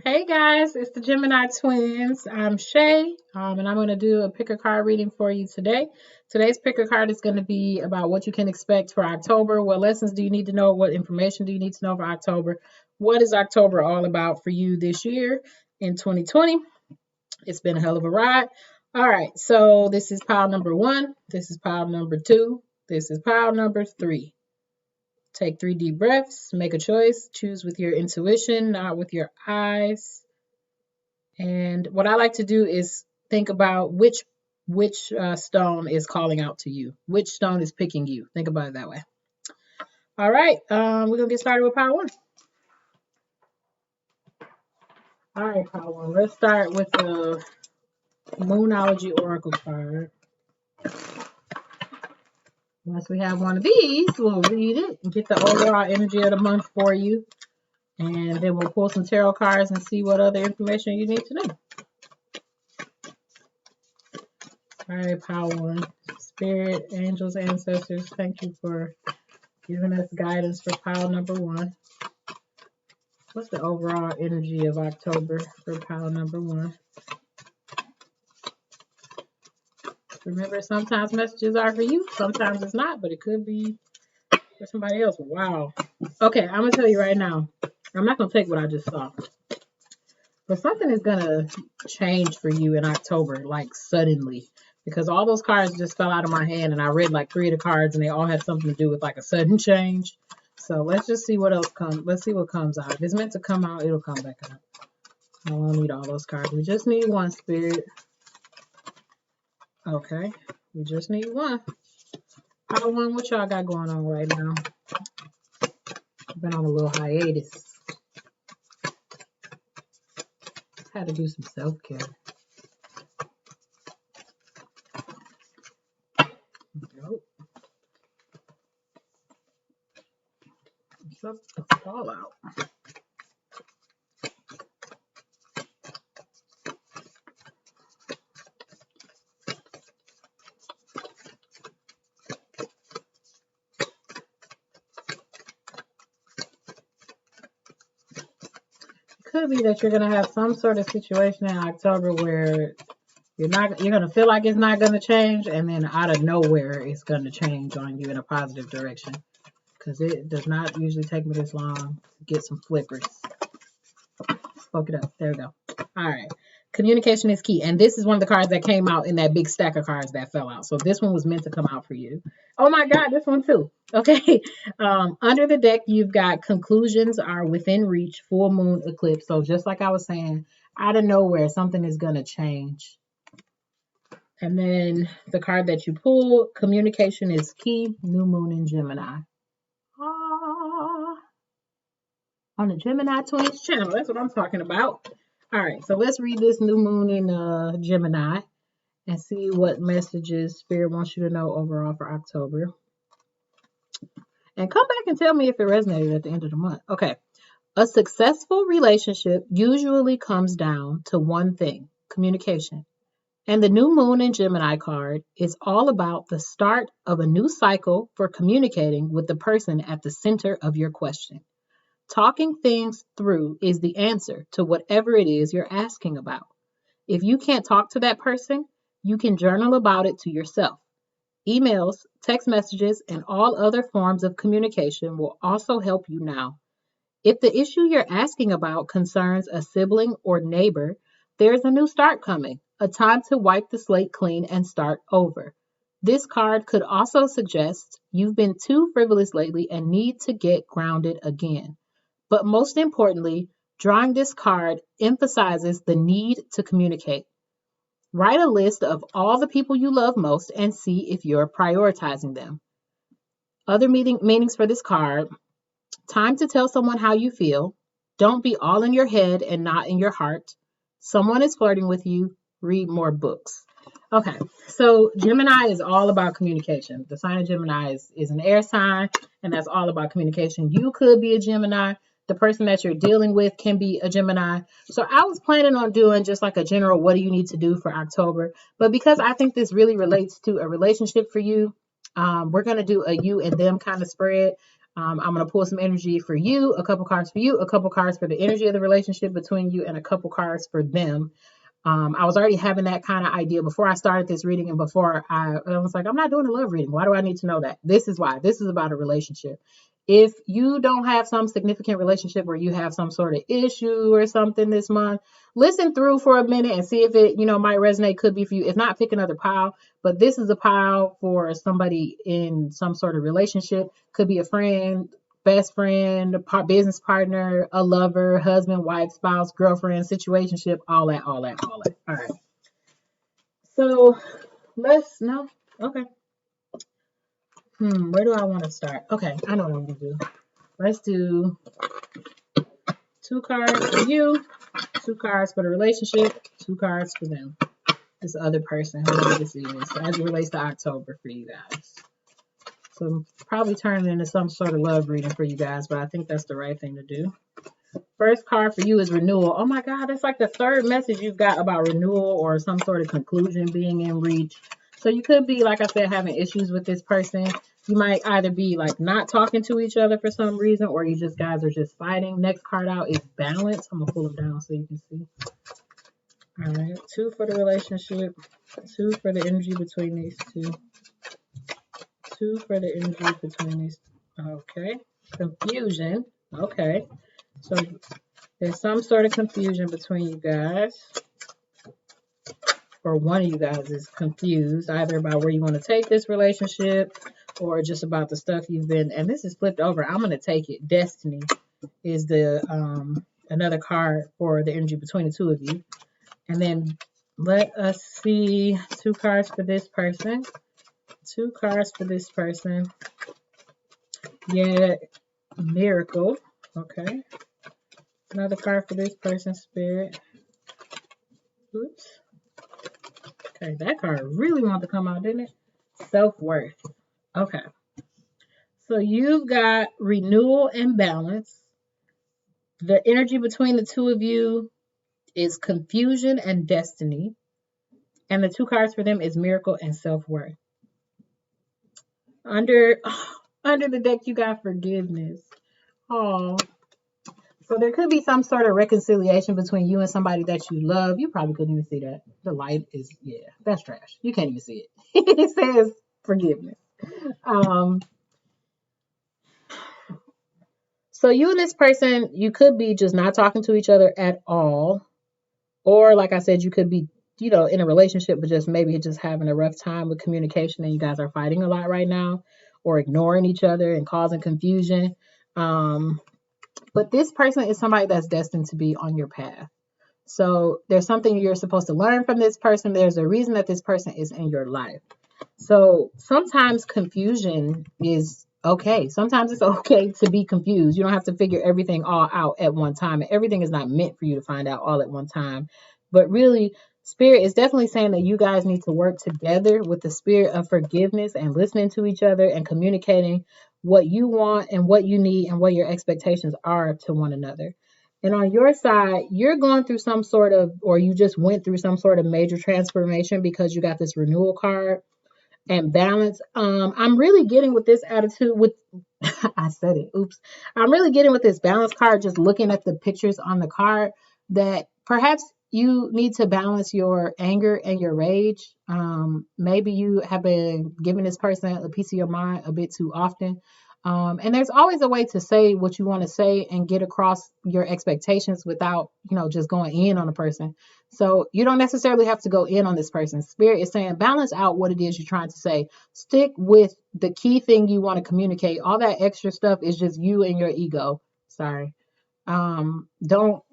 Hey guys, it's the Gemini twins. I'm Shay, and I'm going to do a pick a card reading for you today. Today's pick a card is going to be about what you can expect for October. What lessons do you need to know? What information do you need to know for October? What is October all about for you this year in 2020? It's been a hell of a ride. All right, so this is pile number one. This is pile number two. This is pile number three. Take 3 deep breaths, make a choice, choose with your intuition, not with your eyes. And what I like to do is think about which stone is calling out to you, which stone is picking you. Think about it that way. All right, we're gonna get started with pile one. All right, pile one. Let's start with the Moonology Oracle card. Once we have one of these, we'll read it and get the overall energy of the month for you. And then we'll pull some tarot cards and see what other information you need to know. All right, pile one. Spirit, angels, ancestors, thank you for giving us guidance for pile number one. What's the overall energy of October for pile number one? Remember, sometimes messages are for you, sometimes it's not, but it could be for somebody else. Wow. Okay, I'm going to tell you right now, I'm not going to take what I just saw. But something is going to change for you in October, like suddenly. Because all those cards just fell out of my hand, and I read like 3 of the cards, and they all had something to do with like a sudden change. So let's just see what else comes. Let's see what comes out. If it's meant to come out, it'll come back out. I won't need all those cards. We just need one, Spirit. Okay. We just need one. Pile one, what y'all got going on right now? I've been on a little hiatus. Had to do some self-care. Nope. What's up with the fallout? Could be that you're gonna have some sort of situation in October where you're gonna feel like it's not gonna change, and then out of nowhere it's gonna change on you in a positive direction. Because it does not usually take me this long to get some flippers. Spoke it up. There we go. All right. Communication is key. And this is one of the cards that came out in that big stack of cards that fell out. So this one was meant to come out for you. Oh my God, this one too. Okay. Under the deck, you've got conclusions are within reach, full moon eclipse. So just like I was saying, out of nowhere, something is going to change. And then the card that you pull, communication is key, new moon in Gemini. On the Gemini Twins channel. That's what I'm talking about. All right, so let's read this new moon in Gemini and see what messages Spirit wants you to know overall for October. And come back and tell me if it resonated at the end of the month. Okay. A successful relationship usually comes down to one thing, communication. And the new moon in Gemini card is all about the start of a new cycle for communicating with the person at the center of your question. Talking things through is the answer to whatever it is you're asking about. If you can't talk to that person, you can journal about it to yourself. Emails, text messages, and all other forms of communication will also help you now. If the issue you're asking about concerns a sibling or neighbor, there's a new start coming, a time to wipe the slate clean and start over. This card could also suggest you've been too frivolous lately and need to get grounded again. But most importantly, drawing this card emphasizes the need to communicate. Write a list of all the people you love most and see if you're prioritizing them. Other meanings for this card: time to tell someone how you feel. Don't be all in your head and not in your heart. Someone is flirting with you. Read more books. Okay, so Gemini is all about communication. The sign of Gemini is an air sign, and that's all about communication. You could be a Gemini. The person that you're dealing with can be a Gemini. So I was planning on doing just like a general, what do you need to do for October? But because I think this really relates to a relationship for you, we're going to do a you and them kind of spread. I'm going to pull some energy for you, a couple cards for you, a couple cards for the energy of the relationship between you, and a couple cards for them. I was already having that kind of idea before I started this reading, and before I was like, I'm not doing a love reading. Why do I need to know that? This is why. This is about a relationship. If you don't have some significant relationship where you have some sort of issue or something this month, listen through for a minute and see if it, might resonate. Could be for you. If not, pick another pile. But this is a pile for somebody in some sort of relationship. Could be a friend, best friend, business partner, a lover, husband, wife, spouse, girlfriend, situationship, all that. All right. So no. Okay. Where do I want to start? Okay, I know what I'm going to do. Let's do 2 cards for you, 2 cards for the relationship, 2 cards for them. This other person, whoever this is, as it relates to October for you guys. So I'm probably turning into some sort of love reading for you guys, but I think that's the right thing to do. First card for you is renewal. Oh my God, that's like the 3rd message you've got about renewal or some sort of conclusion being in reach. So you could be, like I said, having issues with this person. You might either be like not talking to each other for some reason, or you guys are just fighting. Next card out is balance. I'm gonna pull them down so you can see. All right, 2 for the relationship, 2 for the energy between these two. 2 for the energy between these. Okay, confusion. Okay, so there's some sort of confusion between you guys, or one of you guys is confused either about where you want to take this relationship or just about the stuff you've been. And this is flipped over. I'm going to take it. Destiny is the another card for the energy between the 2 of you. And then let us see 2 cards for this person. 2 cards for this person. Yeah, miracle. Okay. Another card for this person, spirit. Oops. Okay, that card really wanted to come out, didn't it? Self-worth. Okay. So you've got renewal and balance. The energy between the 2 of you is confusion and destiny. And the 2 cards for them is miracle and self-worth. Under the deck, you got forgiveness. Oh. So there could be some sort of reconciliation between you and somebody that you love. You probably couldn't even see that. The light is, yeah, that's trash. You can't even see it. It says forgiveness. So you and this person, you could be just not talking to each other at all. Or like I said, you could be, in a relationship, but maybe just having a rough time with communication and you guys are fighting a lot right now or ignoring each other and causing confusion. But this person is somebody that's destined to be on your path. So there's something you're supposed to learn from this person. There's a reason that this person is in your life. So sometimes confusion is okay. Sometimes it's okay to be confused. You don't have to figure everything all out at one time. And everything is not meant for you to find out all at one time. But really, Spirit is definitely saying that you guys need to work together with the spirit of forgiveness and listening to each other and communicating what you want and what you need and what your expectations are to one another. And on your side, you're going through some sort of, or you just went through some sort of major transformation because you got this renewal card and balance. I'm really getting with this attitude with, I said it, oops. I'm really getting with this balance card, just looking at the pictures on the card, that perhaps you need to balance your anger and your rage. Maybe you have been giving this person a piece of your mind a bit too often. And there's always a way to say what you want to say and get across your expectations without, just going in on a person. So you don't necessarily have to go in on this person. Spirit is saying balance out what it is you're trying to say. Stick with the key thing you want to communicate. All that extra stuff is just you and your ego. Sorry. Don't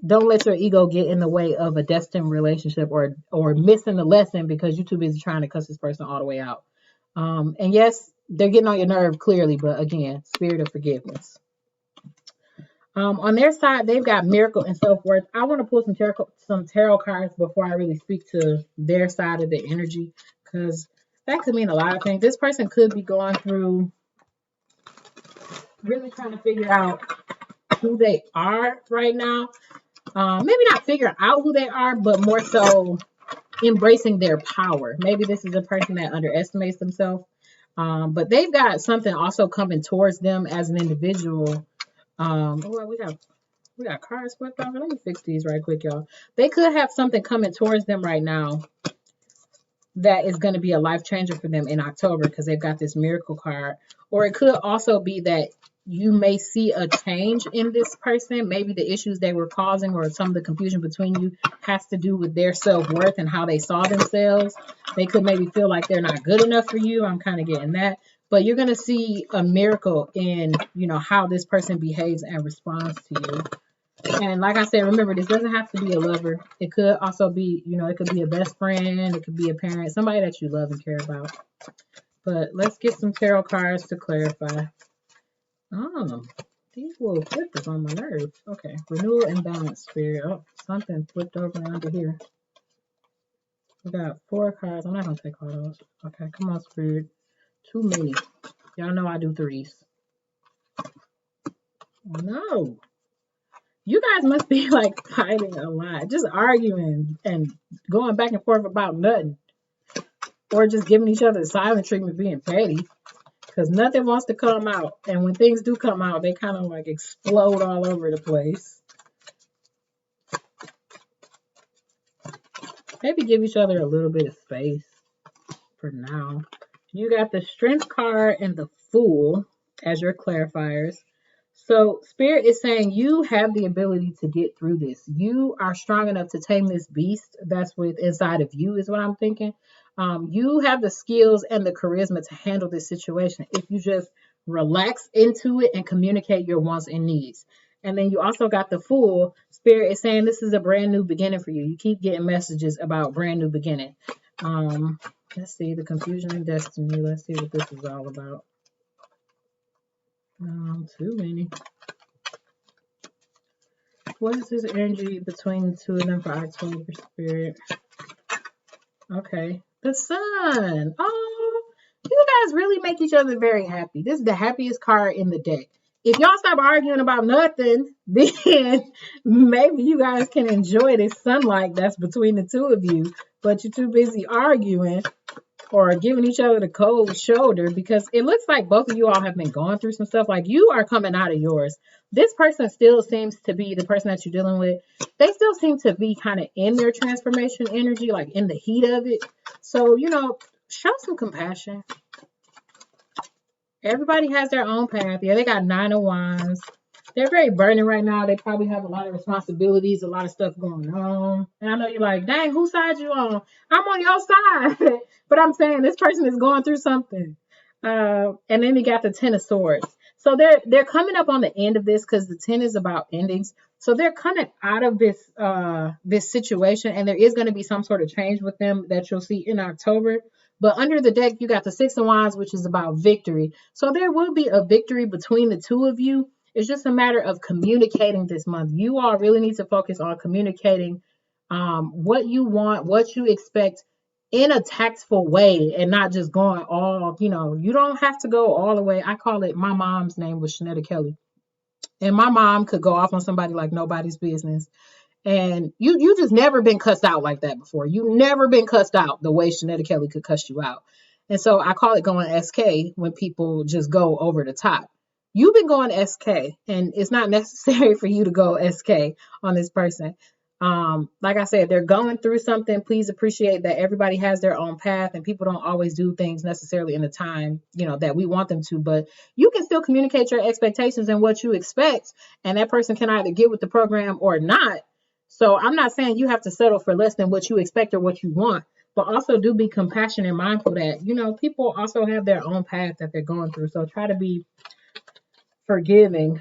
let your ego get in the way of a destined relationship or missing the lesson because you're too busy trying to cuss this person all the way out. And yes, they're getting on your nerve clearly, but again, spirit of forgiveness. On their side, they've got miracle and self-worth. I want to pull some tarot cards before I really speak to their side of the energy, because that could mean a lot of things. This person could be going through really trying to figure out who they are right now. Maybe not figure out who they are, but more so embracing their power. Maybe this is a person that underestimates themselves. But they've got something also coming towards them as an individual. Well, we got cards flipped off. Let me fix these right quick, y'all. They could have something coming towards them right now that is going to be a life changer for them in October because they've got this miracle card. Or it could also be that you may see a change in this person. Maybe the issues they were causing or some of the confusion between you has to do with their self-worth and how they saw themselves. They could maybe feel like they're not good enough for you. I'm kind of getting that. But you're going to see a miracle in, how this person behaves and responds to you. And like I said, remember, this doesn't have to be a lover. It could also be, it could be a best friend. It could be a parent, somebody that you love and care about. But let's get some tarot cards to clarify. Oh, these little flippers on my nerves. Okay, renewal and balance, spirit. Oh, something flipped over under here. We got 4 cards. I'm not going to take all those. Okay, come on, spirit. Too many. Y'all know I do 3s. No. You guys must be like fighting a lot, just arguing and going back and forth about nothing, or just giving each other silent treatment, being petty, because nothing wants to come out. And when things do come out, they kind of like explode all over the place. Maybe give each other a little bit of space for now. You got the Strength card and the Fool as your clarifiers. So Spirit is saying you have the ability to get through this. You are strong enough to tame this beast that's with inside of you, is what I'm thinking. You have the skills and the charisma to handle this situation if you just relax into it and communicate your wants and needs. And then you also got the Fool. Spirit is saying this is a brand new beginning for you. You keep getting messages about brand new beginning. Let's see, the confusion and destiny. Let's see what this is all about. Too many. What is this energy between the two of them for October, Spirit? Okay. The Sun. Oh, you guys really make each other very happy. This is the happiest card in the deck. If y'all stop arguing about nothing, then maybe you guys can enjoy this sunlight that's between the two of you. But you're too busy arguing or giving each other the cold shoulder, because it looks like both of you all have been going through some stuff. Like, you are coming out of yours. This person still seems to be the person that you're dealing with. They still seem to be kind of in their transformation energy, like in the heat of it. So, show some compassion. Everybody has their own path. Yeah, they got 9 of Wands. They're very burning right now. They probably have a lot of responsibilities, a lot of stuff going on. And I know you're like, dang, whose side you on? I'm on your side. But I'm saying this person is going through something. And then you got the 10 of Swords. So they're coming up on the end of this, because the 10 is about endings. So they're coming out of this situation, and there is going to be some sort of change with them that you'll see in October. But under the deck, you got the 6 of Wands, which is about victory. So there will be a victory between the two of you. It's just a matter of communicating this month. You all really need to focus on communicating what you want, what you expect in a tactful way, and not just going all, you don't have to go all the way. I call it, my mom's name was Shanetta Kelly. And my mom could go off on somebody like nobody's business. And you just never been cussed out like that before. You never been cussed out the way Shanetta Kelly could cuss you out. And so I call it going SK when people just go over the top. You've been going SK, and it's not necessary for you to go SK on this person. Like I said, they're going through something. Please appreciate that everybody has their own path, and people don't always do things necessarily in the time, that we want them to, but you can still communicate your expectations and what you expect, and that person can either get with the program or not. So I'm not saying you have to settle for less than what you expect or what you want, but also do be compassionate and mindful that, people also have their own path that they're going through. So try to be forgiving,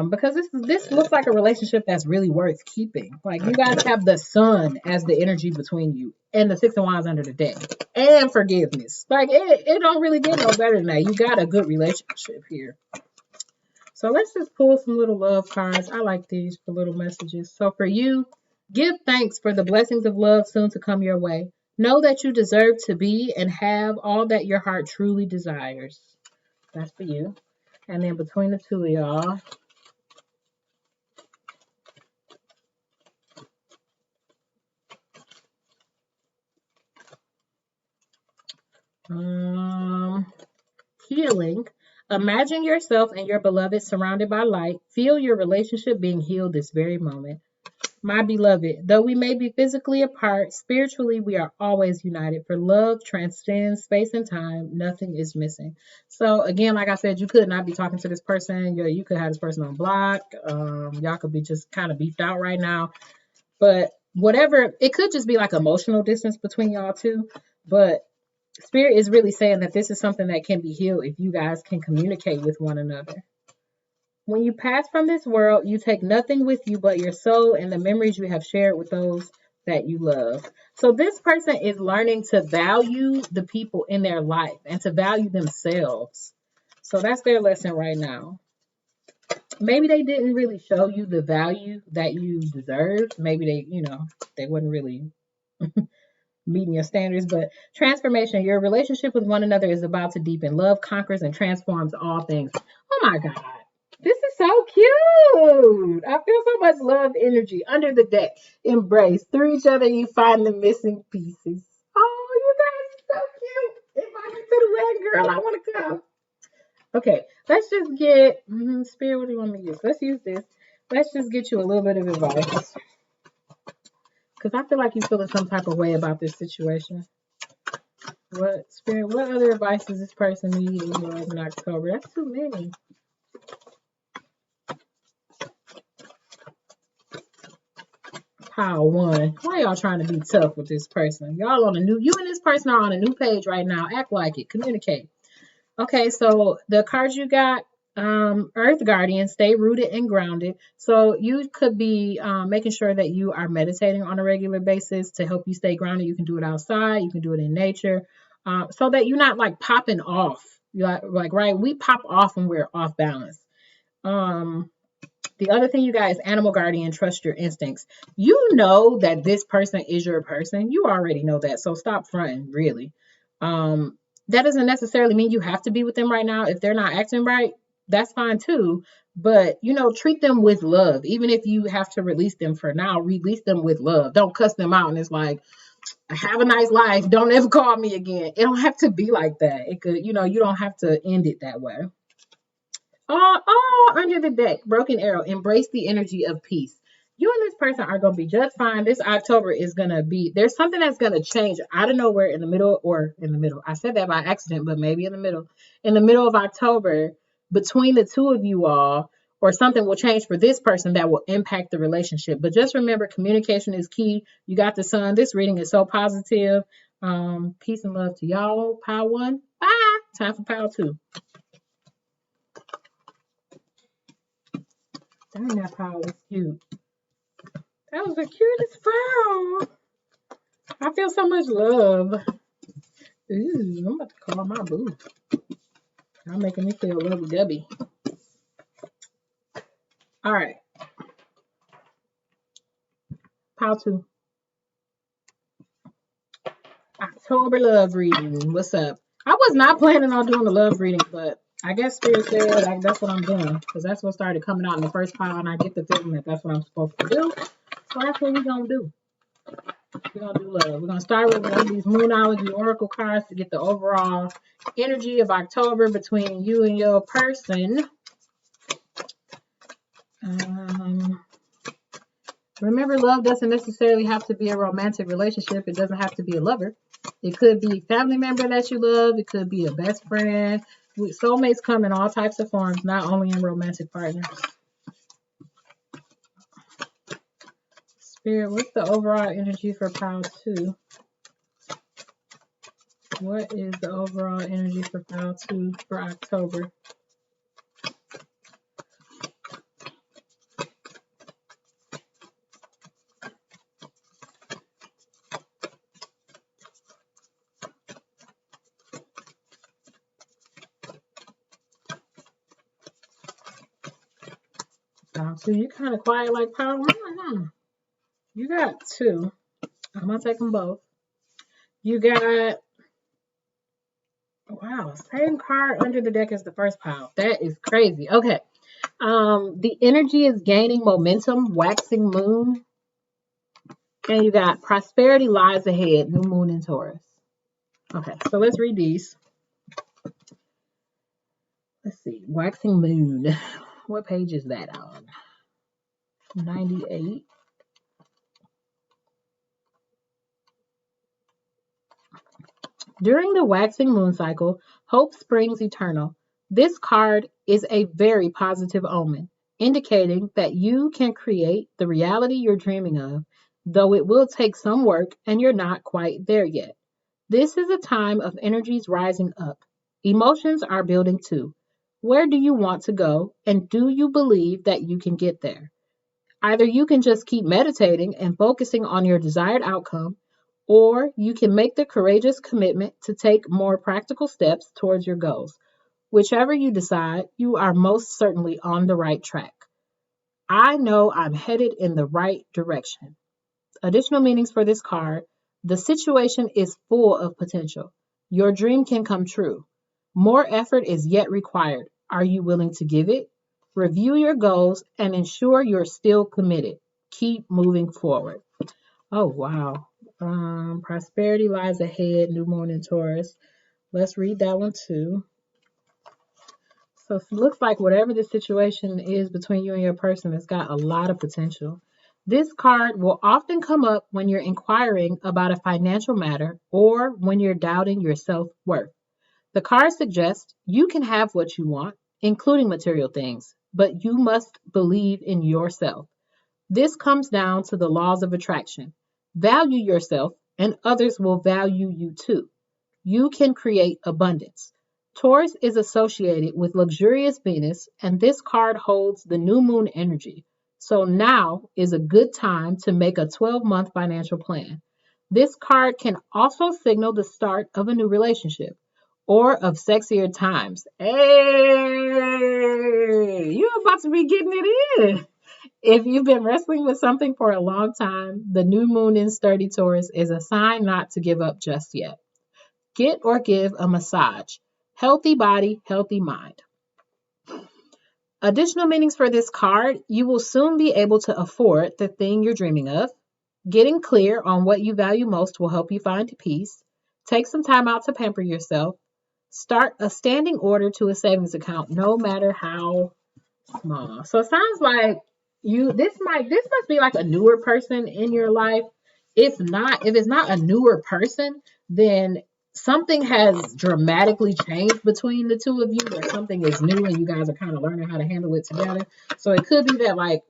because this looks like a relationship that's really worth keeping. Like, you guys have the Sun as the energy between you, and the 6 of Wands under the deck, and forgiveness. Like, it don't really get no better than that. You got a good relationship here. So let's just pull some little love cards. I like these for little messages. So for you, give thanks for the blessings of love soon to come your way. Know that you deserve to be and have all that your heart truly desires. That's for you. And then between the two of y'all, healing. Imagine yourself and your beloved surrounded by light. Feel your relationship being healed this very moment. My beloved, though we may be physically apart, spiritually we are always united. For love transcends space and time. Nothing is missing. So again, like I said, you could not be talking to this person. You could have this person on block. Y'all could be just kind of beefed out right now. But whatever, it could just be like emotional distance between y'all two. But Spirit is really saying that this is something that can be healed if you guys can communicate with one another. When you pass from this world, you take nothing with you but your soul and the memories you have shared with those that you love. So this person is learning to value the people in their life and to value themselves. So that's their lesson right now. Maybe they didn't really show you the value that you deserved. Maybe they wasn't really meeting your standards, but transformation, your relationship with one another is about to deepen. Love conquers and transforms all things. Oh my God. This is so cute. I feel so much love energy under the deck. Embrace. Through each other, you find the missing pieces. Oh, you guys are so cute. Invite me to the wedding, girl. I want to come. Okay, let's just get, Spirit, what do you want me to use? Let's use this. Let's just get you a little bit of advice. Because I feel like you're feeling some type of way about this situation. What, Spirit, what other advice does this person need in October? That's too many. Pile one. Why y'all trying to be tough with this person? Y'all on a new, you and this person are on a new page right now. Act like it. Communicate. Okay, so the cards you got, Earth Guardian, stay rooted and grounded. So you could be making sure that you are meditating on a regular basis to help you stay grounded. You can do it outside. You can do it in nature, so that you're not like popping off. You're like, right, we pop off when we're off balance. The other thing you guys, Animal Guardian, trust your instincts. You know that this person is your person. You already know that. So stop fronting, really. That doesn't necessarily mean you have to be with them right now. If they're not acting right, that's fine too. But, treat them with love. Even if you have to release them for now, release them with love. Don't cuss them out and it's like, have a nice life. Don't ever call me again. It don't have to be like that. It could, you don't have to end it that way. Oh, under the deck, broken arrow. Embrace the energy of peace. You and this person are going to be just fine. This October is going to be, there's something that's going to change out of nowhere in the middle. I said that by accident, but maybe in the middle of October, between the two of you all, or something will change for this person that will impact the relationship. But just remember, communication is key. You got the sun. This reading is so positive. Peace and love to y'all. Pile one. Bye. Time for pile two. Dang, that pile was cute. That was the cutest pile. I feel so much love. Ooh, I'm about to call my boo. Y'all making me feel lovey-dovey. All right. Pile two. October love reading. What's up? I was not planning on doing the love reading, but I guess Spirit said that's what I'm doing, because that's what started coming out in the first pile, and I get the feeling that that's what I'm supposed to do. So that's what we're going to do. We're going to do love. We're going to start with one of these Moonology Oracle cards to get the overall energy of October between you and your person. Remember, love doesn't necessarily have to be a romantic relationship. It doesn't have to be a lover. It could be a family member that you love. It could be a best friend. Soulmates come in all types of forms, not only in romantic partners. Spirit, what's the overall energy for pile two? What is the overall energy for pile two for October? So you kind of quiet like pile one, huh? You got two. I'm going to take them both. You got, wow, same card under the deck as the first pile. That is crazy. Okay. The energy is gaining momentum, waxing moon. And you got prosperity lies ahead, new moon in Taurus. Okay, so let's read these. Let's see. Waxing moon. What page is that on? 98. During the waxing moon cycle, hope springs eternal. This card is a very positive omen, indicating that you can create the reality you're dreaming of, though it will take some work and you're not quite there yet. This is a time of energies rising up. Emotions are building too. Where do you want to go, and do you believe that you can get there? Either you can just keep meditating and focusing on your desired outcome, or you can make the courageous commitment to take more practical steps towards your goals. Whichever you decide, you are most certainly on the right track. I know I'm headed in the right direction. Additional meanings for this card: the situation is full of potential. Your dream can come true. More effort is yet required. Are you willing to give it? Review your goals and ensure you're still committed. Keep moving forward. Oh, wow. Prosperity lies ahead, new moon in Taurus. Let's read that one too. So it looks like whatever the situation is between you and your person has got a lot of potential. This card will often come up when you're inquiring about a financial matter or when you're doubting your self-worth. The card suggests you can have what you want, including material things, but you must believe in yourself. This comes down to the laws of attraction. Value yourself, and others will value you too. You can create abundance. Taurus is associated with luxurious Venus, and this card holds the new moon energy. So now is a good time to make a 12-month financial plan. This card can also signal the start of a new relationship or of sexier times. Hey, you're about to be getting it in. If you've been wrestling with something for a long time, the new moon in sturdy Taurus is a sign not to give up just yet. Get or give a massage. Healthy body, healthy mind. Additional meanings for this card: you will soon be able to afford the thing you're dreaming of. Getting clear on what you value most will help you find peace. Take some time out to pamper yourself. Start a standing order to a savings account, no matter how small. So it sounds like this must be like a newer person in your life. If it's not a newer person, then something has dramatically changed between the two of you, or something is new and you guys are kind of learning how to handle it together. So it could be that, like,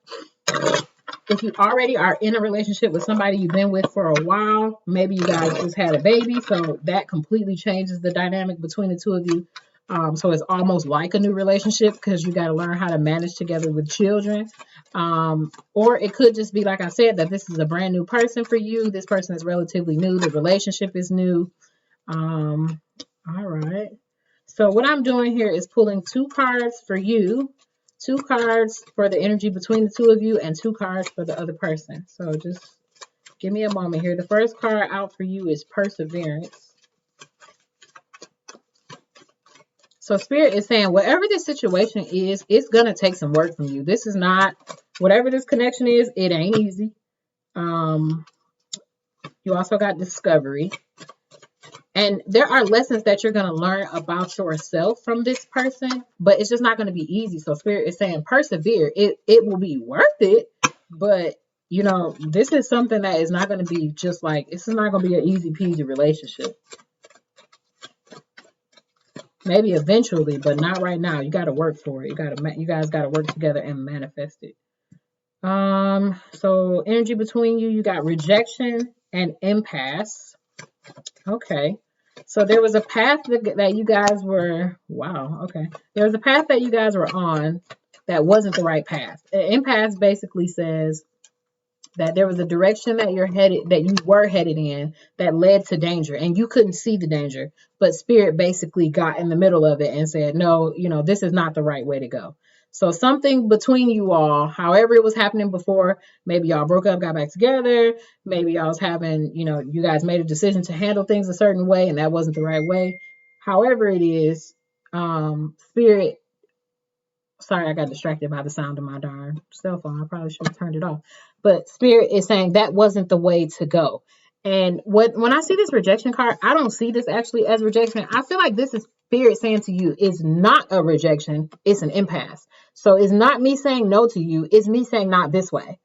if you already are in a relationship with somebody you've been with for a while, maybe you guys just had a baby, so that completely changes the dynamic between the two of you. So it's almost like a new relationship because you got to learn how to manage together with children. Or it could just be, like I said, that this is a brand new person for you. This person is relatively new. The relationship is new. All right. So what I'm doing here is pulling 2 cards for you, 2 cards for the energy between the two of you, and 2 cards for the other person. So just give me a moment here. The first card out for you is Perseverance. So Spirit is saying whatever this situation is, it's going to take some work from you. This is not, whatever this connection is, it ain't easy. You also got Discovery. And there are lessons that you're going to learn about yourself from this person, but it's just not going to be easy. So Spirit is saying persevere. It will be worth it, but this is something that is not going to be just like, this is not going to be an easy peasy relationship. Maybe eventually, but not right now. You got to work for it. You guys got to work together and manifest it. So energy between you got rejection and impasse. Okay. So there was a path that you guys were, wow, okay. There was a path that you guys were on that wasn't the right path. Impasse basically says that there was a direction that you were headed in that led to danger, and you couldn't see the danger, but Spirit basically got in the middle of it and said, no, this is not the right way to go. So something between you all, however it was happening before, maybe y'all broke up, got back together, maybe y'all was having, you guys made a decision to handle things a certain way and that wasn't the right way. However it is, Spirit, sorry, I got distracted by the sound of my darn cell phone. I probably should have turned it off. But Spirit is saying that wasn't the way to go. And when I see this rejection card, I don't see this actually as rejection. I feel like this is Spirit saying to you, it's not a rejection, it's an impasse. So it's not me saying no to you, it's me saying not this way.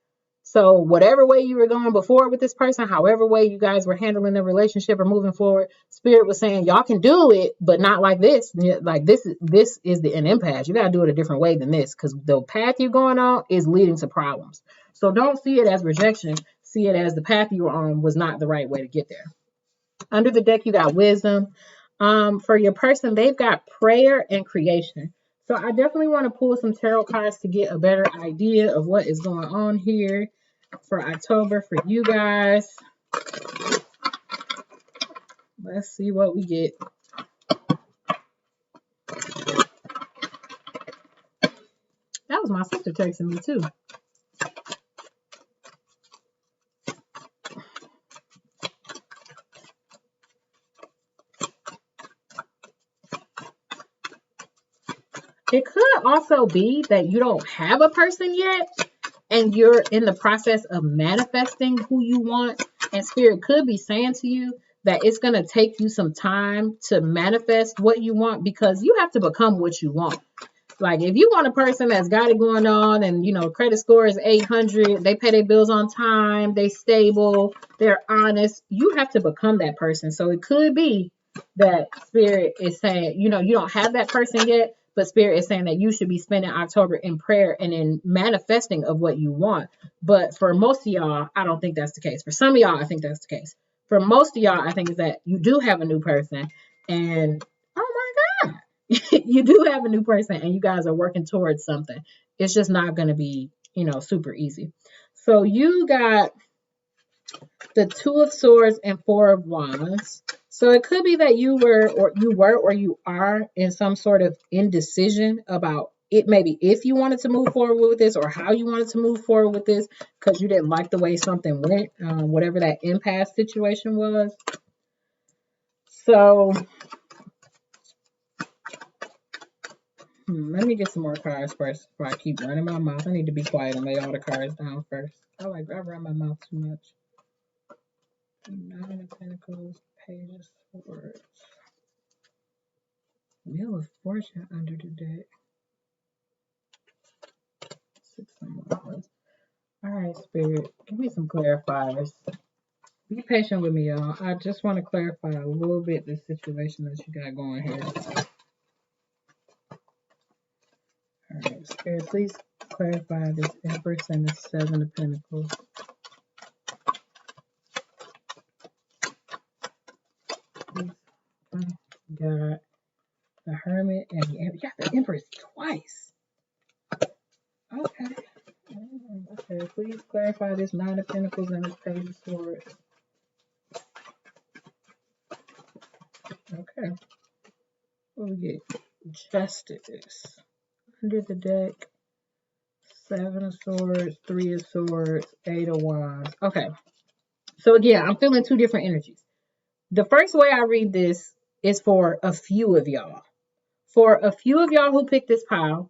So whatever way you were going before with this person, however way you guys were handling the relationship or moving forward, Spirit was saying y'all can do it, but not like this. Like this is an impasse. You gotta do it a different way than this, because the path you're going on is leading to problems. So don't see it as rejection. See it as the path you were on was not the right way to get there. Under the deck, you got wisdom. For your person, they've got prayer and creation. So I definitely want to pull some tarot cards to get a better idea of what is going on here for October for you guys. Let's see what we get. That was my sister texting me too. It could also be that you don't have a person yet and you're in the process of manifesting who you want. And Spirit could be saying to you that it's going to take you some time to manifest what you want, because you have to become what you want. Like if you want a person that's got it going on and, credit score is 800, they pay their bills on time, they stable, they're honest, you have to become that person. So it could be that Spirit is saying, you don't have that person yet, but Spirit is saying that you should be spending October in prayer and in manifesting of what you want. But for most of y'all, I don't think that's the case. For some of y'all, I think that's the case. For most of y'all, I think is that you do have a new person, and oh my God, you do have a new person and you guys are working towards something. It's just not going to be, super easy. So you got the Two of Swords and Four of Wands. So it could be that you were or you are in some sort of indecision about it, maybe if you wanted to move forward with this or how you wanted to move forward with this, because you didn't like the way something went, whatever that impasse situation was. So let me get some more cards first before I keep running my mouth. I need to be quiet and lay all the cards down first. I run my mouth too much. Nine of Pentacles, Page of Swords, Wheel of Fortune under the deck. Six of Wands. All right, Spirit, give me some clarifiers. Be patient with me, y'all. I just want to clarify a little bit the situation that you got going here. All right, Spirit, please clarify this Empress and the Seven of Pentacles. Got the Hermit and you got the Empress twice. Okay. Okay, please clarify this Nine of Pentacles and this Page of Swords. Okay. What we get? Justice. Under the deck. Seven of Swords, Three of Swords, Eight of Wands. Okay. So again, I'm feeling two different energies. The first way I read this is for a few of y'all. For a few of y'all who picked this pile,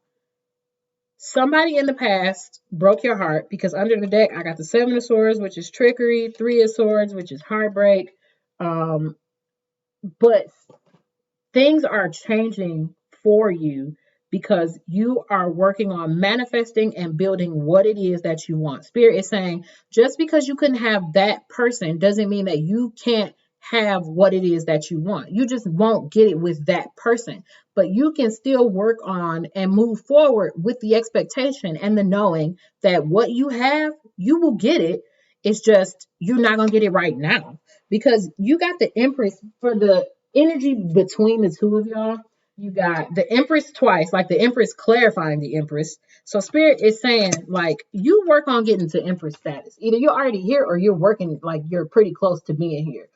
somebody in the past broke your heart, because under the deck, I got the Seven of Swords, which is trickery, Three of Swords, which is heartbreak. But things are changing for you because you are working on manifesting and building what it is that you want. Spirit is saying, just because you couldn't have that person doesn't mean that you can't have what it is that you want. You just won't get it with that person, but you can still work on and move forward with the expectation and the knowing that what you have, you will get it. It's just you're not going to get it right now, because you got the Empress for the energy between the two of y'all. You got the Empress twice, like the Empress clarifying the Empress. So Spirit is saying, like, you work on getting to Empress status. Either you're already here or you're working, like you're pretty close to being here.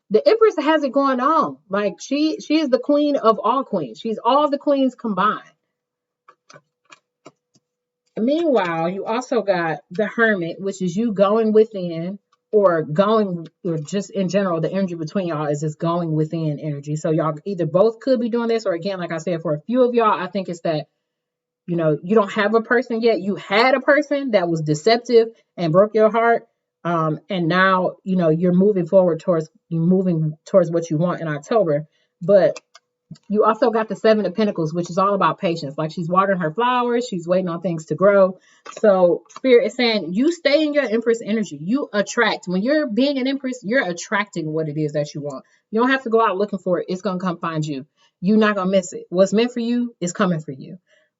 The Empress has it going on. Like she is the queen of all queens. She's all the queens combined. Meanwhile, you also got the Hermit, which is you going within, or just in general, the energy between y'all is just going within energy. So y'all either both could be doing this, or again, like I said, for a few of y'all, I think it's that, you don't have a person yet. You had a person that was deceptive and broke your heart. And now, you're moving towards what you want in October. But You also got the Seven of Pentacles, which is all about patience. Like she's watering her flowers. She's waiting on things to grow. So Spirit is saying you stay in your Empress energy. You attract. When you're being an Empress, you're attracting what it is that you want. You don't have to go out looking for it. It's going to come find you. You're not going to miss it. What's meant for you is coming for you.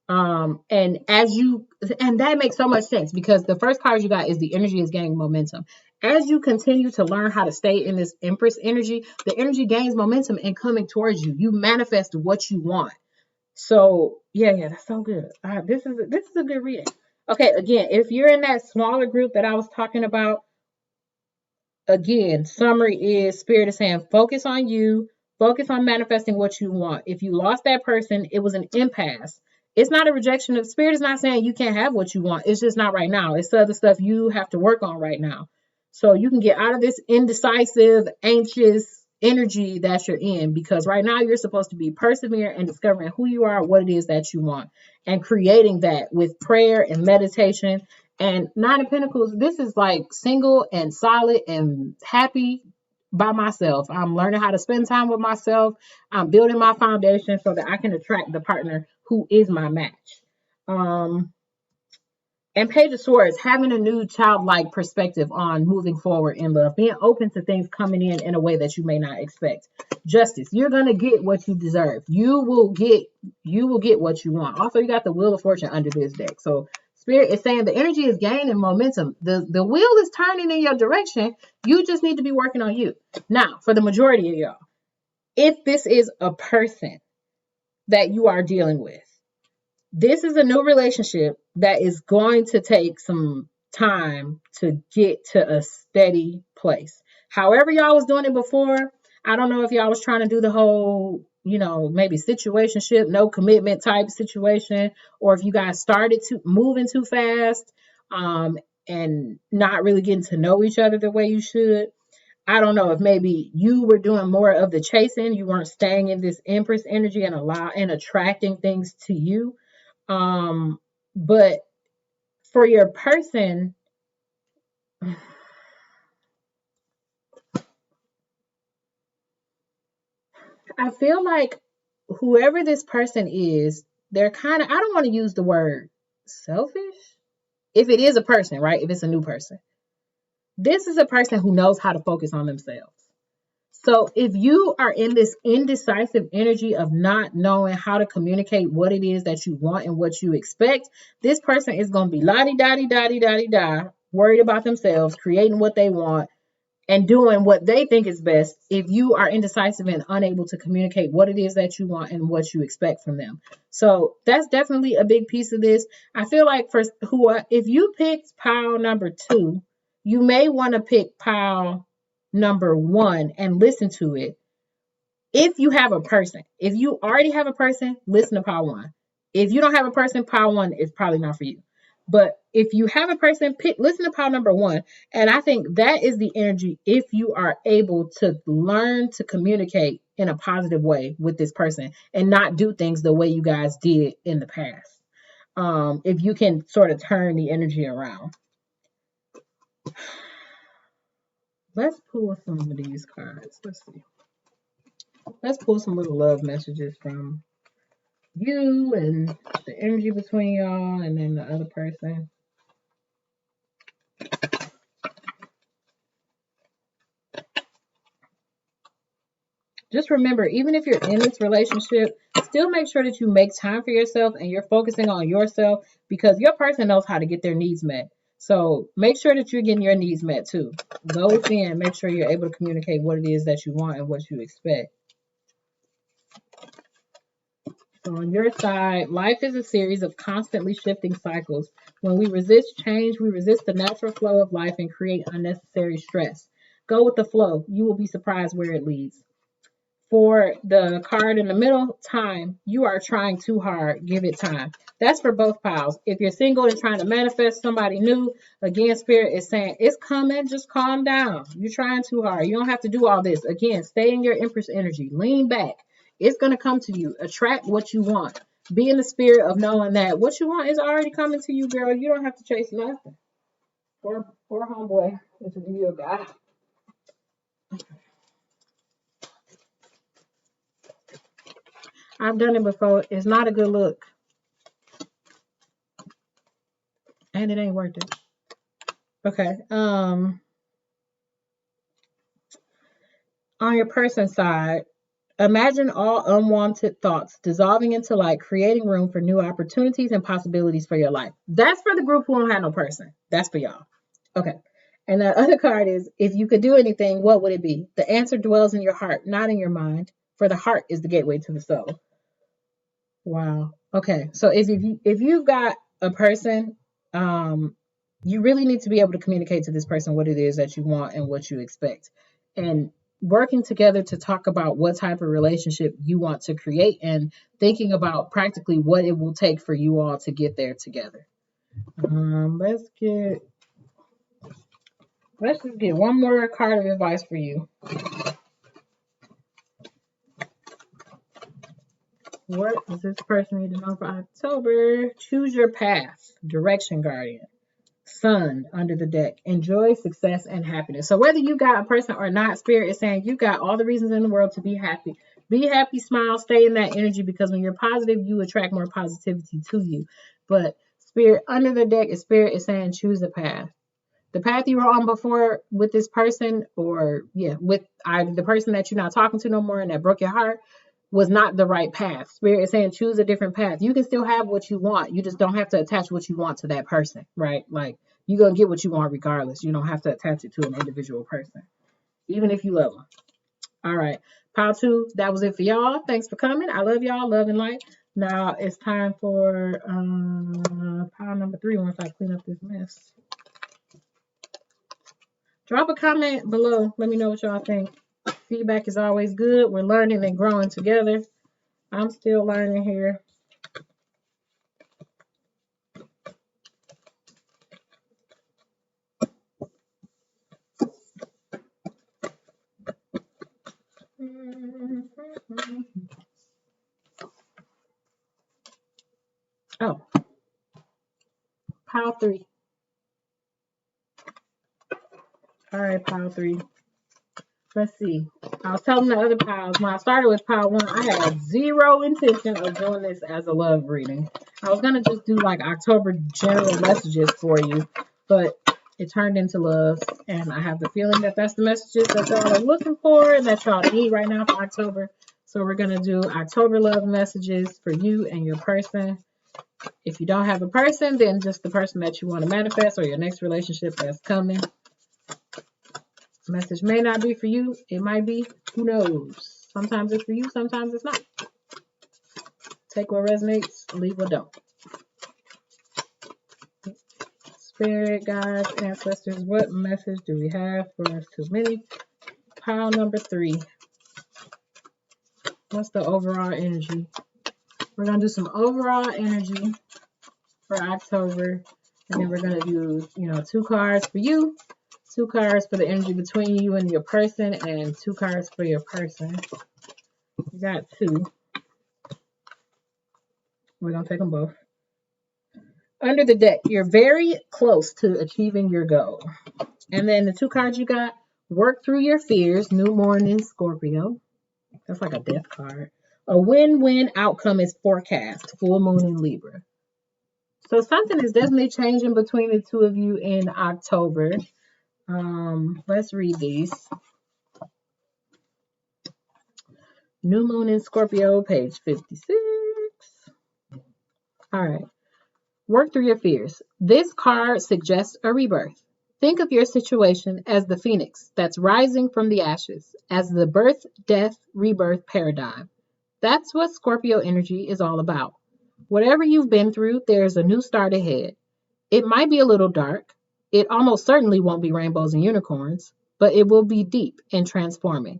And that makes so much sense because the first card you got is the energy is gaining momentum. As you continue to learn how to stay in this Empress energy, the energy gains momentum and coming towards you. You manifest what you want. So yeah, that's so good. This is a good reading. Okay, again, if you're in that smaller group that I was talking about, again, summary is Spirit is saying focus on you, focus on manifesting what you want. If you lost that person, it was an impasse. It's not a rejection of Spirit is not saying you can't have what you want. It's just not right now. It's other stuff you have to work on right now. So you can get out of this indecisive, anxious energy that you're in because right now you're supposed to be persevering and discovering who you are, what it is that you want, and creating that with prayer and meditation and Nine of Pentacles, this is like single and solid and happy by myself. I'm learning how to spend time with myself. I'm building my foundation so that I can attract the partner who is my match. And Page of Swords, having a new childlike perspective on moving forward in love, being open to things coming in a way that you may not expect. Justice, you're gonna get what you deserve. You will get what you want. Also, you got the Wheel of Fortune under this deck. So Spirit is saying the energy is gaining momentum. The wheel is turning in your direction. You just need to be working on you. Now, for the majority of y'all, if this is a person that you are dealing with, this is a new relationship that is going to take some time to get to a steady place. However, y'all was doing it before, I don't know if y'all was trying to do the whole, maybe situationship, no commitment type situation, or if you guys started to moving too fast, and not really getting to know each other the way you should. I don't know if maybe you were doing more of the chasing, you weren't staying in this Empress energy and attracting things to you. But for your person, I feel like whoever this person is, they're kind of, I don't want to use the word selfish. If it is a person, right? If it's a new person, this is a person who knows how to focus on themselves. So if you are in this indecisive energy of not knowing how to communicate what it is that you want and what you expect, this person is going to be la-di-da-di-da-di-da-di-da, worried about themselves, creating what they want, and doing what they think is best if you are indecisive and unable to communicate what it is that you want and what you expect from them. So that's definitely a big piece of this. I feel like if you picked pile number 2, you may want to pick pile number 1 and listen to it. If you have a person, if you already have a person, listen to pile 1. If you don't have a person, pile 1 is probably not for you. But if you have a person, listen to pile number 1. And I think that is the energy if you are able to learn to communicate in a positive way with this person and not do things the way you guys did in the past. If you can sort of turn the energy around. Let's pull some of these cards. Let's see. Let's pull some little love messages from you and the energy between y'all and then the other person. Just remember, even if you're in this relationship, still make sure that you make time for yourself and you're focusing on yourself because your person knows how to get their needs met. So make sure that you're getting your needs met too. Go within, make sure you're able to communicate what it is that you want and what you expect. So on your side, life is a series of constantly shifting cycles. When we resist change, we resist the natural flow of life and create unnecessary stress. Go with the flow. You will be surprised where it leads. For the card in the middle, time. You are trying too hard. Give it time. That's for both piles. If you're single and trying to manifest somebody new, again, Spirit is saying, it's coming. Just calm down. You're trying too hard. You don't have to do all this. Again, stay in your Empress energy. Lean back. It's going to come to you. Attract what you want. Be in the spirit of knowing that what you want is already coming to you, girl. You don't have to chase nothing. Poor homeboy. This is your guy. I've done it before. It's not a good look. And it ain't worth it. Okay. On your person side, imagine all unwanted thoughts dissolving into light, creating room for new opportunities and possibilities for your life. That's for the group who don't have no person. That's for y'all. Okay. And the other card is, if you could do anything, what would it be? The answer dwells in your heart, not in your mind, for the heart is the gateway to the soul. Wow. Okay. So if you've got a person, you really need to be able to communicate to this person what it is that you want and what you expect. And working together to talk about what type of relationship you want to create and thinking about practically what it will take for you all to get there together. Let's just get one more card of advice for you. What does this person need to know for October? Choose your path. Direction guardian. Sun under the deck. Enjoy success and happiness. So whether you got a person or not, Spirit is saying you got all the reasons in the world to be happy. Be happy, smile, stay in that energy, because when you're positive, you attract more positivity to you. But Spirit under the deck, Spirit is saying choose a path. The path you were on before with this person, or with either the person that you're not talking to no more and that broke your heart, was not the right path. Spirit is saying choose a different path. You can still have what you want. You just don't have to attach what you want to that person, right? Like, you're going to get what you want regardless. You don't have to attach it to an individual person, even if you love them. All right. Pile 2, that was it for y'all. Thanks for coming. I love y'all. Love and light. Now it's time for pile number 3 once I clean up this mess. Drop a comment below. Let me know what y'all think. Feedback is always good. We're learning and growing together. I'm still learning here. Oh, pile 3. All right, pile 3. Let's see. I was telling the other piles, when I started with pile 1, I had zero intention of doing this as a love reading. I was going to just do like October general messages for you, but it turned into love, and I have the feeling that that's the messages that y'all are looking for and that y'all need right now for October. So we're going to do October love messages for you and your person. If you don't have a person, then just the person that you want to manifest or your next relationship that's coming. Message may not be for you. It might be. Who knows? Sometimes it's for you. Sometimes it's not. Take what resonates. Leave what don't. Spirit, guides, ancestors, what message do we have for us too many? Pile number 3. What's the overall energy? We're going to do some overall energy for October. And then we're going to do, 2 cards for you. 2 cards for the energy between you and your person, and 2 cards for your person. You got 2. We're going to take them both. Under the deck, you're very close to achieving your goal. And then the 2 cards you got, work through your fears, new morning, Scorpio. That's like a death card. A win-win outcome is forecast, full moon in Libra. So something is definitely changing between the 2 of you in October. Let's read these. New moon in Scorpio, page 56. All right. Work through your fears. This card suggests a rebirth. Think of your situation as the phoenix that's rising from the ashes, as the birth, death, rebirth paradigm. That's what Scorpio energy is all about. Whatever you've been through, there's a new start ahead. It might be a little dark. It almost certainly won't be rainbows and unicorns, but it will be deep and transforming.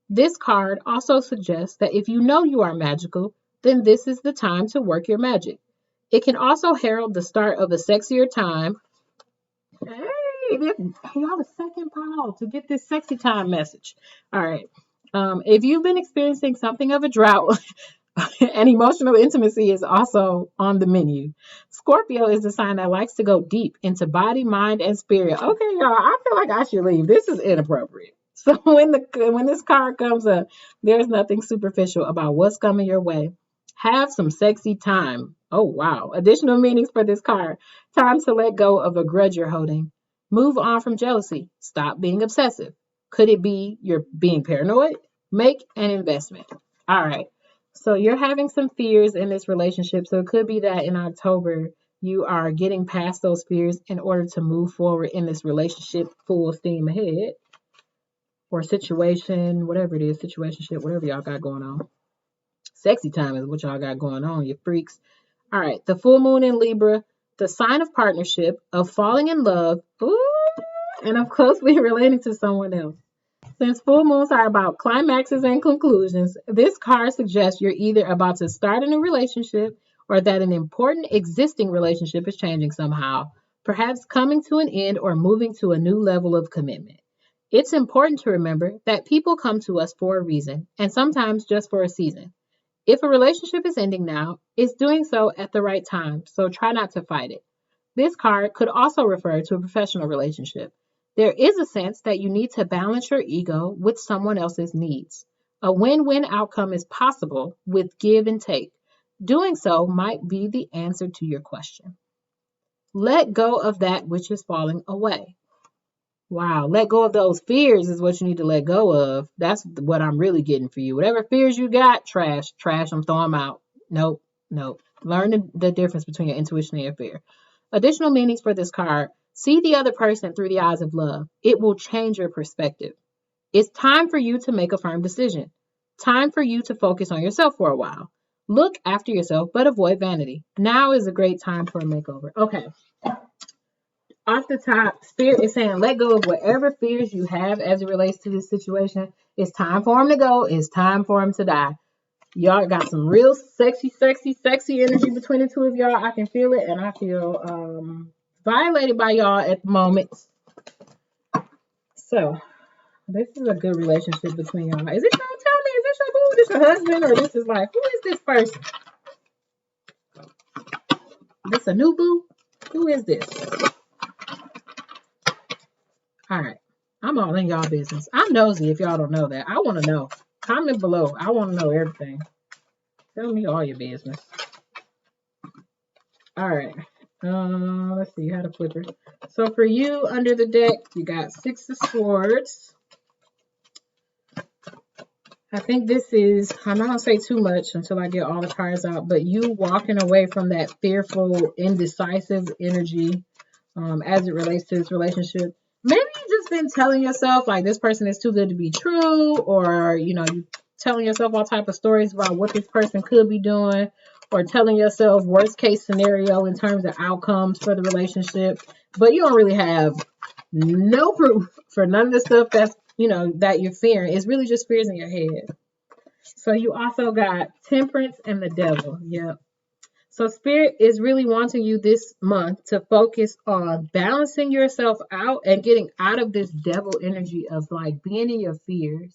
This card also suggests that if you know you are magical, then this is the time to work your magic. It can also herald the start of a sexier time. Hey, y'all the second pile to get this sexy time message. All right. If you've been experiencing something of a drought, and emotional intimacy is also on the menu. Scorpio is the sign that likes to go deep into body, mind, and spirit. Okay, y'all, I feel like I should leave. This is inappropriate. So when this card comes up, there's nothing superficial about what's coming your way. Have some sexy time. Oh wow. Additional meanings for this card. Time to let go of a grudge you're holding. Move on from jealousy. Stop being obsessive. Could it be you're being paranoid? Make an investment. All right. So you're having some fears in this relationship. So it could be that in October you are getting past those fears in order to move forward in this relationship full steam ahead, or situation, whatever it is, situationship, whatever y'all got going on. Sexy time is what y'all got going on, you freaks. All right, the full moon in Libra, the sign of partnership, of falling in love, ooh, and of closely relating to someone else. Since full moons are about climaxes and conclusions, this card suggests you're either about to start a new relationship or that an important existing relationship is changing somehow, perhaps coming to an end or moving to a new level of commitment. It's important to remember that people come to us for a reason, and sometimes just for a season. If a relationship is ending now, it's doing so at the right time, so try not to fight it. This card could also refer to a professional relationship. There is a sense that you need to balance your ego with someone else's needs. A win win outcome is possible with give and take. Doing so might be the answer to your question. Let go of that which is falling away. Wow, let go of those fears is what you need to let go of. That's what I'm really getting for you. Whatever fears you got, trash them, throw them out. Nope, nope. Learn the difference between your intuition and your fear. Additional meanings for this card: see the other person through the eyes of love. It will change your perspective. It's time for you to make a firm decision. Time for you to focus on yourself for a while. Look after yourself, but avoid vanity. Now is a great time for a makeover. Okay, off the top, Spirit is saying let go of whatever fears you have as it relates to this situation. It's time for him to go. It's time for him to die. Y'all got some real sexy energy between the two of y'all. I can feel it, and I feel violated by y'all at the moment. So this is a good relationship between y'all. Is this y'all? Tell me, is this your boo? This your husband, or this is like, who is this person? This a new boo? Who is this? All right. I'm all in y'all business. I'm nosy if y'all don't know that. I want to know. Comment below. I want to know everything. Tell me all your business. All right. Let's see how to flip it. So for you, under the deck, you got Six of Swords. I think this is, I'm not going to say too much until I get all the cards out, but you walking away from that fearful, indecisive energy as it relates to this relationship. Maybe you just been telling yourself like this person is too good to be true, or you telling yourself all type of stories about what this person could be doing, or telling yourself worst case scenario in terms of outcomes for the relationship, but you don't really have no proof for none of the stuff that's that you're fearing. It's really just fears in your head. So you also got Temperance and the Devil. Yep. So Spirit is really wanting you this month to focus on balancing yourself out and getting out of this devil energy of like being in your fears.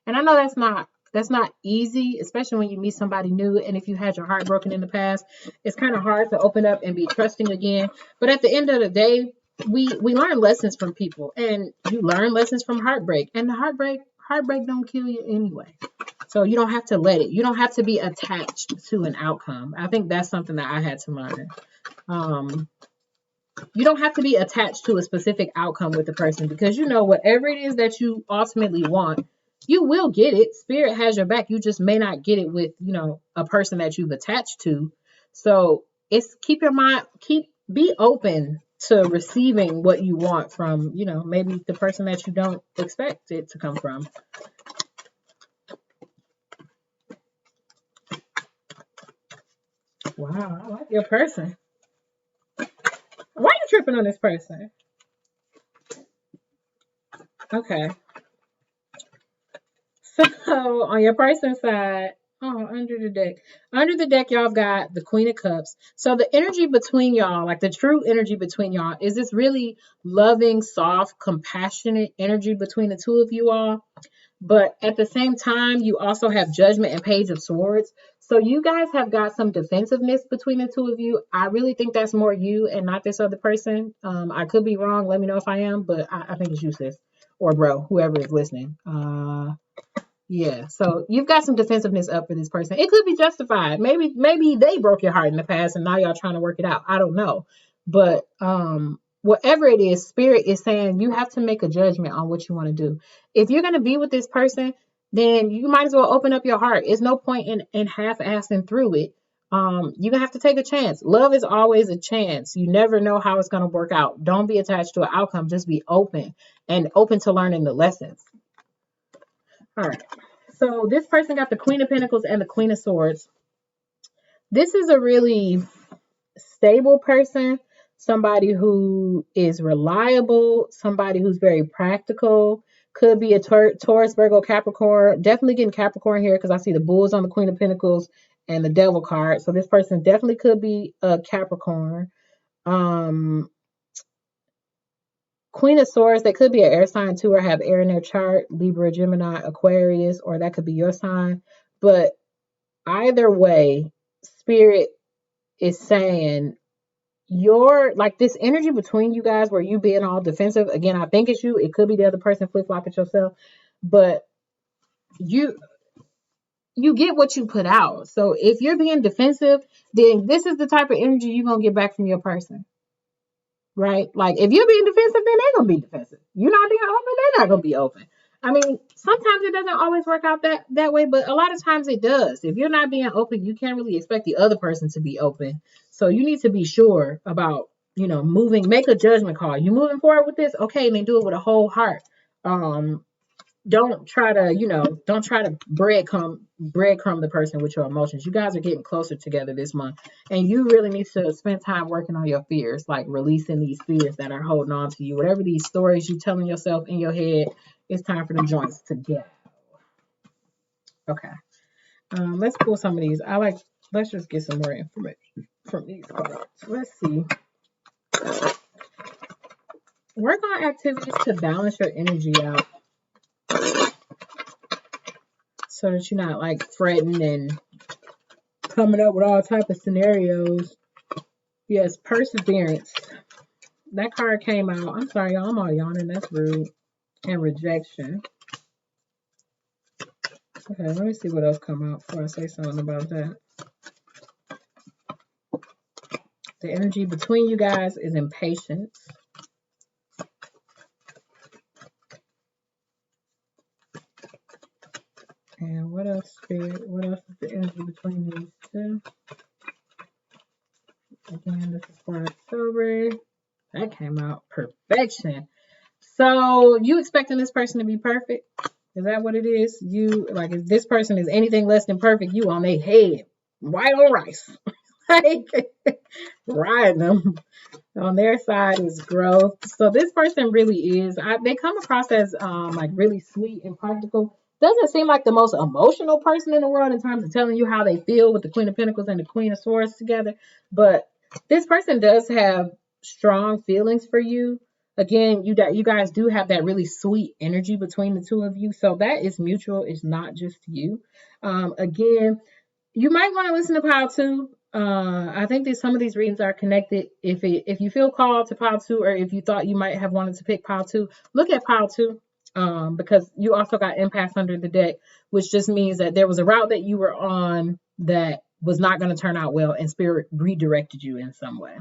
And I know that's not easy, especially when you meet somebody new, and if you had your heart broken in the past, it's kind of hard to open up and be trusting again. But at the end of the day, we learn lessons from people, and you learn lessons from heartbreak, and the heartbreak don't kill you anyway. So you don't have to let it. You don't have to be attached to an outcome. I think that's something that I had to learn. You don't have to be attached to a specific outcome with the person, because whatever it is that you ultimately want, you will get it. Spirit has your back. You just may not get it with a person that you've attached to. So it's be open to receiving what you want from maybe the person that you don't expect it to come from. Wow, I like your person. Why are you tripping on this person? Okay. So on your person side, under the deck. Under the deck, y'all got the Queen of Cups. So the energy between y'all, like the true energy between y'all, is this really loving, soft, compassionate energy between the two of you all. But at the same time, you also have Judgment and Page of Swords. So you guys have got some defensiveness between the two of you. I really think that's more you and not this other person. I could be wrong. Let me know if I am, but I think it's you, sis. or bro, whoever is listening. Yeah, so you've got some defensiveness up for this person. It could be justified. Maybe they broke your heart in the past and now y'all trying to work it out. I don't know. But whatever it is, spirit is saying you have to make a judgment on what you want to do. If you're going to be with this person, then you might as well open up your heart. It's no point in half-assing through it. You're going to have to take a chance. Love is always a chance. You never know how it's going to work out. Don't be attached to an outcome. Just be open and open to learning the lessons. All right. So this person got the Queen of Pentacles and the Queen of Swords. This is a really stable person, somebody who is reliable, somebody who's very practical. Could be a Taurus, Virgo, Capricorn. Definitely getting Capricorn here because I see the Bulls on the Queen of Pentacles and the Devil card. So this person definitely could be a Capricorn. Queen of Swords, they could be an air sign too, or have air in their chart, Libra, Gemini, Aquarius, or that could be your sign. But either way, Spirit is saying like this energy between you guys where you being all defensive. Again, I think it's you. It could be the other person, flip-flop it yourself. But you get what you put out. So if you're being defensive, then this is the type of energy you're going to get back from your person. Right? Like if you're being defensive, then they're gonna be defensive. You're not being open, they're not gonna be open. I mean, sometimes it doesn't always work out that way, but a lot of times it does. If you're not being open, you can't really expect the other person to be open. So you need to be sure about, moving, make a judgment call. You moving forward with this? Okay, then do it with a whole heart. Don't try to breadcrumb the person with your emotions. You guys are getting closer together this month, and you really need to spend time working on your fears, like releasing these fears that are holding on to you. Whatever these stories you're telling yourself in your head, it's time for the joints to get. Okay. Let's pull some of these. Let's just get some more information from these cards. Let's see. Work on activities to balance your energy out, so that you're not like fretting and coming up with all type of scenarios. Yes, perseverance. That card came out. I'm sorry, y'all. I'm all yawning. That's rude. And rejection. Okay, let me see what else come out before I say something about that. The energy between you guys is impatience. And what else, Spirit? What else is the energy between these two? Again, this is for October. That came out. Perfection. So you expecting this person to be perfect? Is that what it is? You like if this person is anything less than perfect, you on their head, white on rice, like riding them. On their side is growth. So this person really is. They come across as like really sweet and practical. Doesn't seem like the most emotional person in the world in terms of telling you how they feel with the Queen of Pentacles and the Queen of Swords together. But this person does have strong feelings for you. Again, you guys do have that really sweet energy between the two of you. So that is mutual. It's not just you. Again, you might want to listen to pile 2. I think that some of these readings are connected. If you feel called to pile 2, or if you thought you might have wanted to pick pile 2, look at pile 2. Because you also got impasse under the deck, which just means that there was a route that you were on that was not going to turn out well, and Spirit redirected you in some way.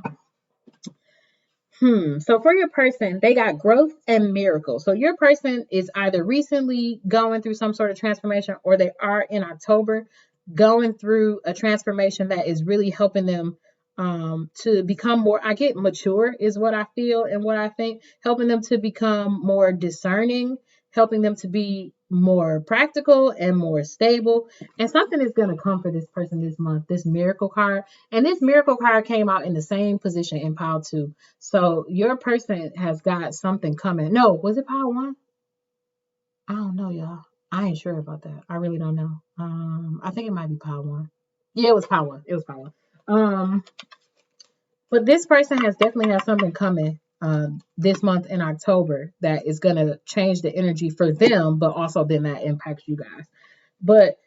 So for your person, they got growth and miracle. So your person is either recently going through some sort of transformation, or they are in October going through a transformation that is really helping them to become more, mature is what I feel and what I think, helping them to become more discerning, helping them to be more practical and more stable. And something is going to come for this person this month, this miracle card. And this miracle card came out in the same position in pile 2. So your person has got something coming. No, was it pile 1? I don't know, y'all. I ain't sure about that. I really don't know. I think it might be pile 1. Yeah, it was pile 1. It was pile 1. But this person has definitely had something coming this month in October that is going to change the energy for them, but also then that impacts you guys. But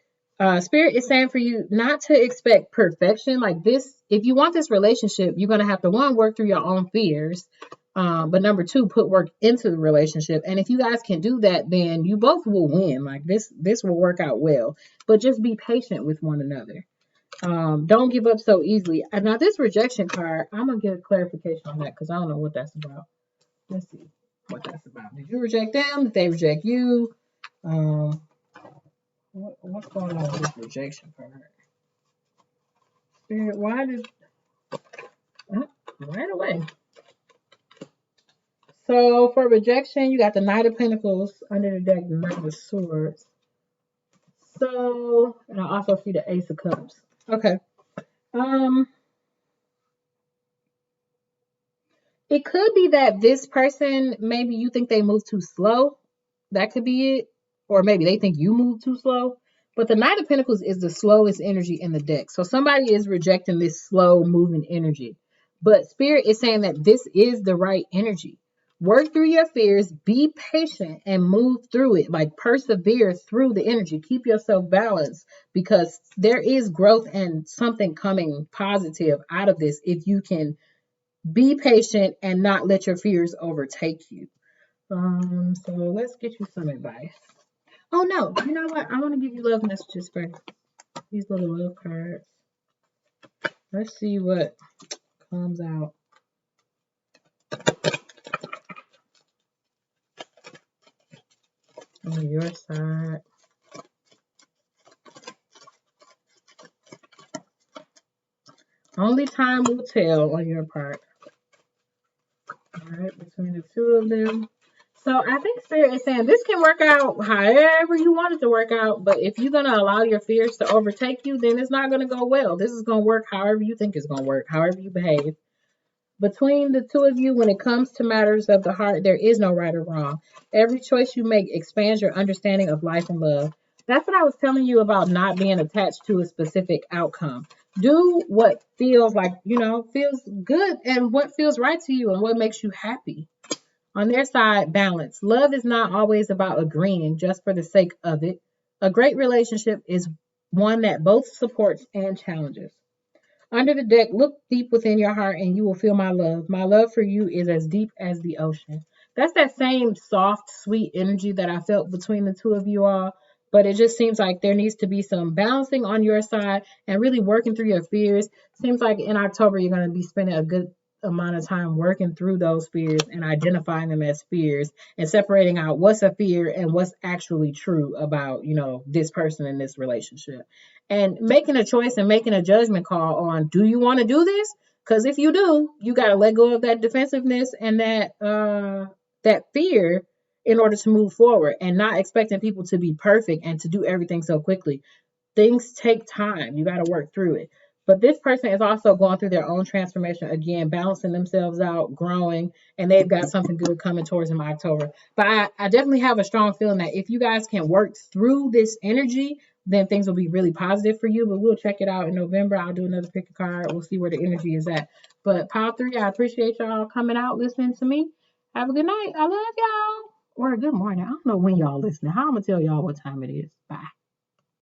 Spirit is saying for you not to expect perfection like this. If you want this relationship, you're going to have to, one, work through your own fears. But number two, put work into the relationship. And if you guys can do that, then you both will win. Like this will work out well. But just be patient with one another. Don't give up so easily. And now this rejection card, I'm gonna get a clarification on that because I don't know what that's about. Let's see what that's about. Did you reject them? Did they reject you? What's going on with this rejection card? Spirit, why did right away? So for rejection, you got the Knight of Pentacles under the deck, the Knight of Swords. So, and I also see the Ace of Cups. Okay. It could be that this person, maybe you think they move too slow. That could be it. Or maybe they think you move too slow. But the Knight of Pentacles is the slowest energy in the deck. So somebody is rejecting this slow moving energy. But Spirit is saying that this is the right energy. Work through your fears, be patient, and move through it. Like persevere through the energy. Keep yourself balanced because there is growth and something coming positive out of this if you can be patient and not let your fears overtake you. So let's get you some advice. Oh no, you know what? I want to give you love messages for these little love cards. Let's see what comes out. On your side. Only time will tell on your part. All right, between the two of them. So I think Spirit is saying this can work out however you want it to work out. But if you're going to allow your fears to overtake you, then it's not going to go well. This is going to work however you think it's going to work, however you behave. Between the two of you, when it comes to matters of the heart, there is no right or wrong. Every choice you make expands your understanding of life and love. That's what I was telling you about not being attached to a specific outcome. Do what feels like, feels good and what feels right to you and what makes you happy. On their side, balance. Love is not always about agreeing just for the sake of it. A great relationship is one that both supports and challenges. Under the deck, look deep within your heart and you will feel my love. My love for you is as deep as the ocean. That's that same soft, sweet energy that I felt between the two of you all. But it just seems like there needs to be some balancing on your side and really working through your fears. Seems like in October, you're going to be spending a good amount of time working through those fears and identifying them as fears and separating out what's a fear and what's actually true about, this person in this relationship. And making a choice and making a judgment call on, do you want to do this? Because if you do, you got to let go of that defensiveness and that fear in order to move forward and not expecting people to be perfect and to do everything so quickly. Things take time. You got to work through it. But this person is also going through their own transformation again, balancing themselves out, growing, and they've got something good coming towards them in October. But I definitely have a strong feeling that if you guys can work through this energy, then things will be really positive for you. But we'll check it out in November. I'll do another pick a card. We'll see where the energy is at. But Pile 3, I appreciate y'all coming out, listening to me. Have a good night. I love y'all. Or a good morning. I don't know when y'all listening. How I'm going to tell y'all what time it is. Bye.